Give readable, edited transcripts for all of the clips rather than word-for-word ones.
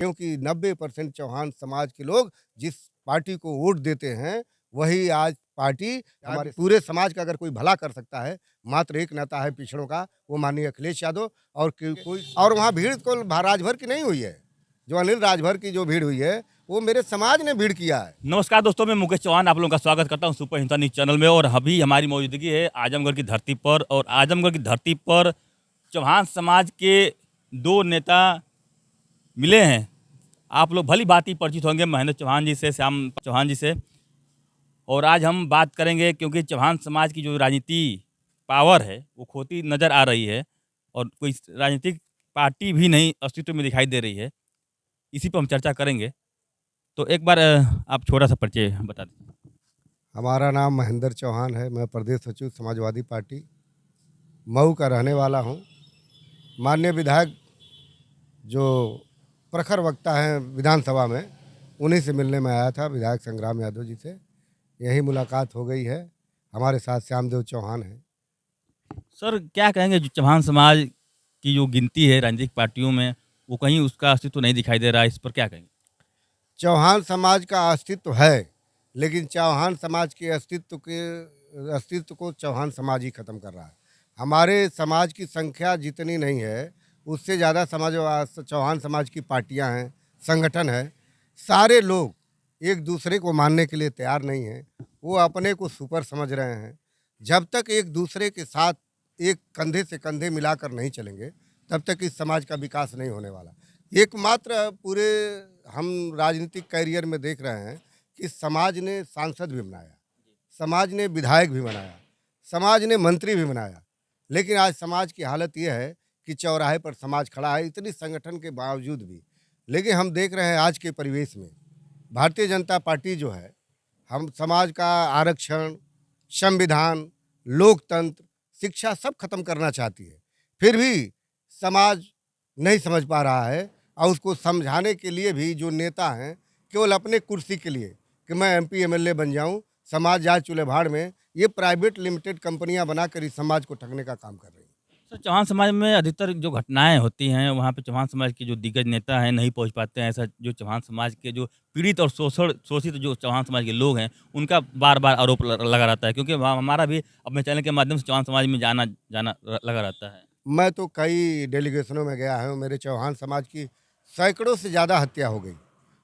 क्योंकि 90% चौहान समाज के लोग जिस पार्टी को वोट देते हैं, वही आज पार्टी हमारे पूरे समाज का अगर कोई भला कर सकता है, मात्र एक नेता है पिछड़ों का, वो माननीय अखिलेश यादव। और कोई और वहाँ भीड़ को राजभर की नहीं हुई है, जो अनिल राजभर की जो भीड़ हुई है, वो मेरे समाज ने भीड़ किया है। नमस्कार दोस्तों, मैं मुकेश चौहान आप लोगों का स्वागत करता हूं सुपर हिंसा न्यूज़ चैनल में। और अभी हमारी मौजूदगी है आजमगढ़ की धरती पर, और आजमगढ़ की धरती पर चौहान समाज के दो नेता मिले हैं। आप लोग भली भांति परिचित होंगे महेंद्र चौहान जी से, श्याम चौहान जी से। और आज हम बात करेंगे क्योंकि चौहान समाज की जो राजनीति पावर है वो खोती नज़र आ रही है, और कोई राजनीतिक पार्टी भी नहीं अस्तित्व में दिखाई दे रही है। इसी पर हम चर्चा करेंगे। तो एक बार आप छोटा सा परिचय बता दें। हमारा नाम महेंद्र चौहान है, मैं प्रदेश सचिव समाजवादी पार्टी मऊ का रहने वाला हूँ। माननीय विधायक जो प्रखर वक्ता हैं विधानसभा में, उन्हीं से मिलने में आया था, विधायक संग्राम यादव जी से। यही मुलाकात हो गई है। हमारे साथ श्यामदेव चौहान हैं। सर, क्या कहेंगे जो चौहान समाज की जो गिनती है राजनीतिक पार्टियों में, वो कहीं उसका अस्तित्व नहीं दिखाई दे रहा है, इस पर क्या कहेंगे? चौहान समाज का अस्तित्व है, लेकिन चौहान समाज के अस्तित्व को चौहान समाज ही खत्म कर रहा है। हमारे समाज की संख्या जितनी नहीं है, उससे ज़्यादा चौहान समाज की पार्टियां हैं, संगठन है। सारे लोग एक दूसरे को मानने के लिए तैयार नहीं हैं। वो अपने को सुपर समझ रहे हैं। जब तक एक दूसरे के साथ एक कंधे से कंधे मिलाकर नहीं चलेंगे, तब तक इस समाज का विकास नहीं होने वाला। एकमात्र पूरे हम राजनीतिक कैरियर में देख रहे हैं कि समाज ने सांसद भी बनाया, समाज ने विधायक भी बनाया, समाज ने मंत्री भी बनाया, लेकिन आज समाज की हालत यह है कि चौराहे पर समाज खड़ा है, इतनी संगठन के बावजूद भी। लेकिन हम देख रहे हैं आज के परिवेश में भारतीय जनता पार्टी जो है, हम समाज का आरक्षण, संविधान, लोकतंत्र, शिक्षा सब खत्म करना चाहती है। फिर भी समाज नहीं समझ पा रहा है, और उसको समझाने के लिए भी जो नेता हैं, केवल अपने कुर्सी के लिए कि मैं एमपी एमएलए बन जाऊं, समाज जाए चूल्हे भाड़ में, ये प्राइवेट लिमिटेड कंपनियां बनाकर इस समाज को ठगने का काम कर रही हैं। सर, चौहान समाज में अधिकतर जो घटनाएं होती हैं, वहाँ पे चौहान समाज के जो दिग्गज नेता हैं नहीं पहुँच पाते हैं। ऐसा जो चौहान समाज के जो पीड़ित और शोषित जो चौहान समाज के लोग हैं, उनका बार बार आरोप लगा रहता है, क्योंकि हमारा भी अपने चैनल के माध्यम से चौहान समाज में जाना जाना लगा रहता है। मैं तो कई डेलीगेशनों में गया हूँ, मेरे चौहान समाज की सैकड़ों से ज़्यादा हत्या हो गई,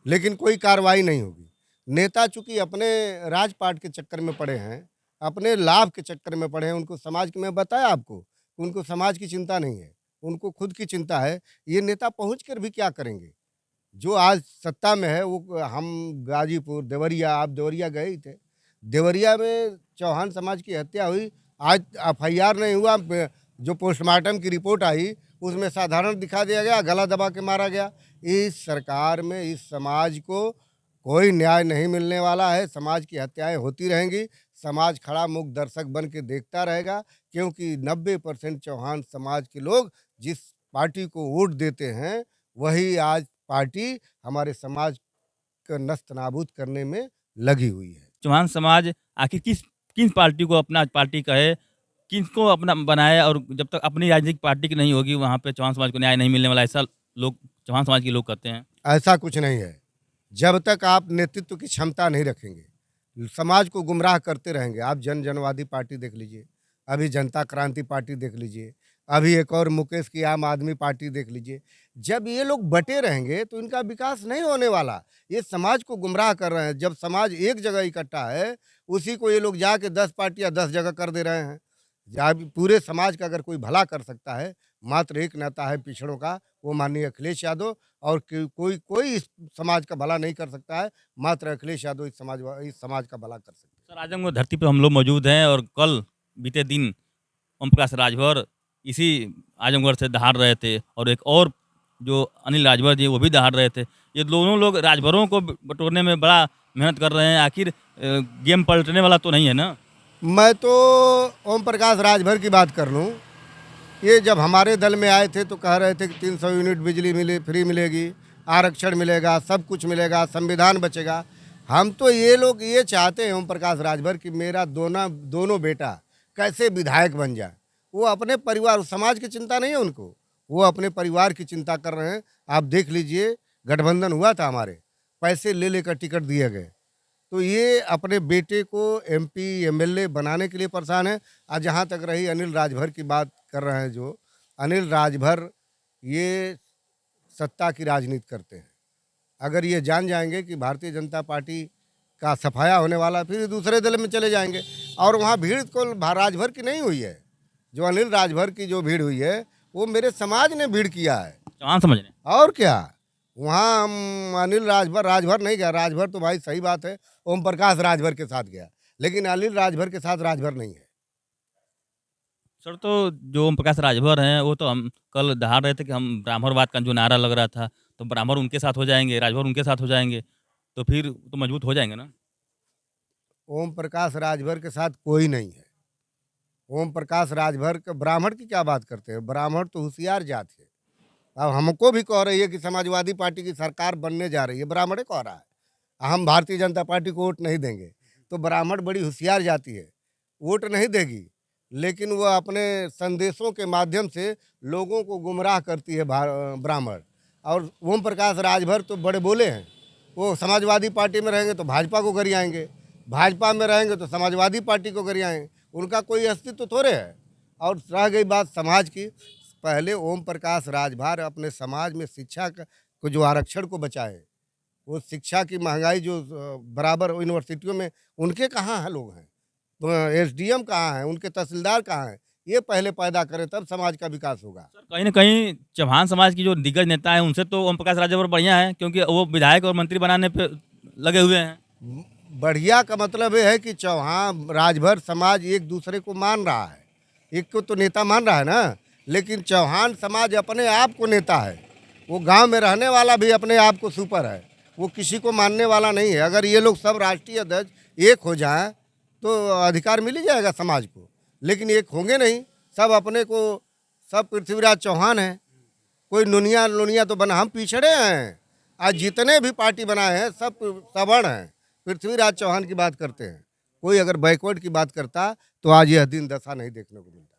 लेकिन कोई कार्रवाई नहीं होगी। नेता चूंकि अपने राजपाट के चक्कर में पड़े हैं, अपने लाभ के चक्कर में पड़े हैं, उनको समाज की, मैं बताया आपको, उनको समाज की चिंता नहीं है, उनको खुद की चिंता है। ये नेता पहुँच कर भी क्या करेंगे? जो आज सत्ता में है, वो हम गाजीपुर, देवरिया, आप देवरिया गए ही थे। देवरिया में चौहान समाज की हत्या हुई, आज एफआईआर नहीं हुआ। जो पोस्टमार्टम की रिपोर्ट आई, उसमें साधारण दिखा दिया गया, गला दबा के मारा गया। इस सरकार में इस समाज को कोई न्याय नहीं मिलने वाला है। समाज की हत्याएं होती रहेंगी, समाज खड़ा मूक दर्शक बन के देखता रहेगा, क्योंकि 90% चौहान समाज के लोग जिस पार्टी को वोट देते हैं, वही आज पार्टी हमारे समाज को नस्त नाबूद करने में लगी हुई है। चौहान समाज आखिर किन पार्टी को अपना पार्टी कहे, किसको अपना बनाए, और जब तक अपनी राजनीतिक पार्टी की नहीं होगी, वहाँ पे चौहान समाज को न्याय नहीं मिलने वाला, ऐसा लोग चौहान समाज के लोग कहते हैं। ऐसा कुछ नहीं है। जब तक आप नेतृत्व की क्षमता नहीं रखेंगे, समाज को गुमराह करते रहेंगे। आप जनवादी पार्टी देख लीजिए, अभी जनता क्रांति पार्टी देख लीजिए, अभी एक और मुकेश की आम आदमी पार्टी देख लीजिए। जब ये लोग बटे रहेंगे तो इनका विकास नहीं होने वाला। ये समाज को गुमराह कर रहे हैं। जब समाज एक जगह इकट्ठा है, उसी को ये लोग जाके 10 पार्टियां 10 जगह कर दे रहे हैं। जब पूरे समाज का अगर कोई भला कर सकता है, मात्र एक नेता है पिछड़ों का, वो माननीय अखिलेश यादव। और कोई कोई इस समाज का भला नहीं कर सकता है, मात्र अखिलेश यादव इस समाज का भला कर सकते हैं। सर, आजमगढ़ धरती पर हम लोग मौजूद हैं, और कल बीते दिन ओम प्रकाश राजभर इसी आजमगढ़ से दहाड़ रहे थे, और एक और जो अनिल राजभर जी वो भी दहाड़ रहे थे। ये दोनों लोग राजभरों को बटोरने में बड़ा मेहनत कर रहे हैं। आखिर गेम पलटने वाला तो नहीं है ना? मैं तो ओम प्रकाश राजभर की बात कर लूँ। ये जब हमारे दल में आए थे तो कह रहे थे कि 300 यूनिट बिजली फ्री मिलेगी, आरक्षण मिलेगा, सब कुछ मिलेगा, संविधान बचेगा। हम तो ये लोग ये चाहते हैं ओम प्रकाश राजभर कि मेरा दोनों बेटा कैसे विधायक बन जाए। वो अपने परिवार, समाज की चिंता नहीं है उनको, वो अपने परिवार की चिंता कर रहे हैं। आप देख लीजिए, गठबंधन हुआ था हमारे, पैसे ले लेकर टिकट दिए गए। तो ये अपने बेटे को एमपी एमएलए बनाने के लिए परेशान है। और जहाँ तक रही अनिल राजभर की बात कर रहे हैं, जो अनिल राजभर ये सत्ता की राजनीति करते हैं। अगर ये जान जाएंगे कि भारतीय जनता पार्टी का सफाया होने वाला, फिर ये दूसरे दल में चले जाएंगे। और वहाँ भीड़ को राजभर की नहीं हुई है, जो अनिल राजभर की जो भीड़ हुई है वो मेरे समाज ने भीड़ किया है। चौहान समझ रहे हैं। और क्या, वहाँ हम अनिल राजभर नहीं गया। राजभर तो भाई सही बात है, ओम प्रकाश राजभर के साथ गया, लेकिन अनिल राजभर के साथ राजभर नहीं है। सर तो जो ओम प्रकाश राजभर हैं वो तो हम कल दहाड़ रहे थे कि हम ब्राह्मणवाद का जो नारा लग रहा था, तो ब्राह्मण उनके साथ हो जाएंगे, राजभर उनके साथ हो जाएंगे, तो फिर तो मजबूत हो जाएंगे ना। ओम प्रकाश राजभर के साथ कोई नहीं है। ओम प्रकाश राजभर के ब्राह्मण की क्या बात करते हैं, ब्राह्मण तो होशियार जात है। अब हमको भी कह रही है कि समाजवादी पार्टी की सरकार बनने जा रही है, ब्राह्मण कह रहा है हम भारतीय जनता पार्टी को वोट नहीं देंगे। तो ब्राह्मण बड़ी होशियार जाती है, वोट नहीं देगी, लेकिन वह अपने संदेशों के माध्यम से लोगों को गुमराह करती है ब्राह्मण। और ओम प्रकाश राजभर तो बड़े बोले हैं, वो समाजवादी पार्टी में रहेंगे तो भाजपा को गरियाएंगे, भाजपा में रहेंगे तो समाजवादी पार्टी को गरियाएंगे। उनका कोई अस्तित्व थोड़े है। और रह गई बात समाज की, पहले ओम प्रकाश राजभर अपने समाज में शिक्षा को जो आरक्षण को बचाए, वो शिक्षा की महंगाई जो बराबर यूनिवर्सिटियों में उनके कहाँ हैं लोग हैं, तो एसडीएम कहाँ हैं, उनके तहसीलदार कहाँ हैं, ये पहले पैदा करें तब समाज का विकास होगा। सर कहीं ना कहीं चौहान समाज की जो दिग्गज नेता हैं उनसे तो ओम प्रकाश राजभर बढ़िया है, क्योंकि वो विधायक और मंत्री बनाने पे लगे हुए हैं। बढ़िया का मतलब ये है कि चौहान राजभर समाज एक दूसरे को मान रहा है, एक को तो नेता मान रहा है ना, लेकिन चौहान समाज अपने आप को नेता है। वो गांव में रहने वाला भी अपने आप को सुपर है, वो किसी को मानने वाला नहीं है। अगर ये लोग सब राष्ट्रीय अध्यक्ष एक हो जाएं तो अधिकार मिल ही जाएगा समाज को, लेकिन एक होंगे नहीं, सब अपने को, सब पृथ्वीराज चौहान हैं, कोई नुनिया लुनिया तो बना, हम पिछड़े हैं। आज जितने भी पार्टी बनाए हैं सब सवर्ण हैं, पृथ्वीराज चौहान की बात करते हैं। कोई अगर बैकवर्ड की बात करता तो आज यह दिन दशा नहीं देखने को मिलता।